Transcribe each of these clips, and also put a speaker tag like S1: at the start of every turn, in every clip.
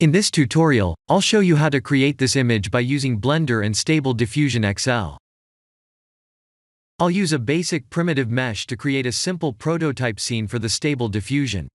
S1: In this tutorial, I'll show you how to create this image by using Blender and Stable Diffusion XL. I'll use a basic primitive mesh to create a simple prototype scene for the Stable Diffusion.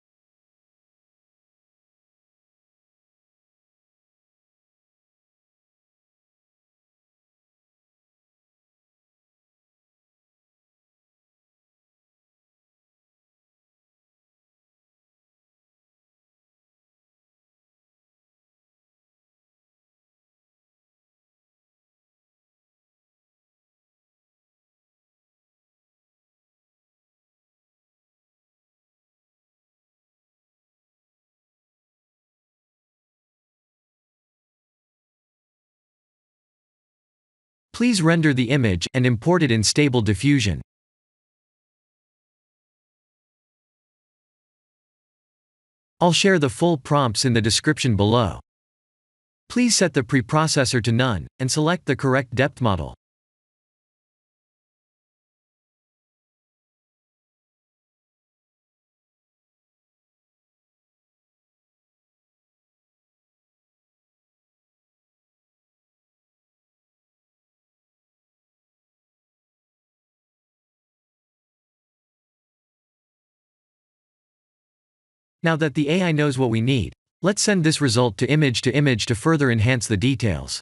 S1: Please render the image and import it in Stable Diffusion. I'll share the full prompts in the description below. Please set the preprocessor to none, and select the correct depth model. Now that the AI knows what we need, let's send this result to image to further enhance the details.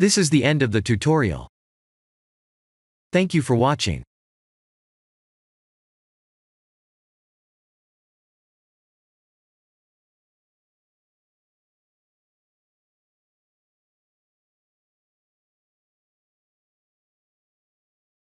S1: This is the end of the tutorial. Thank you for watching.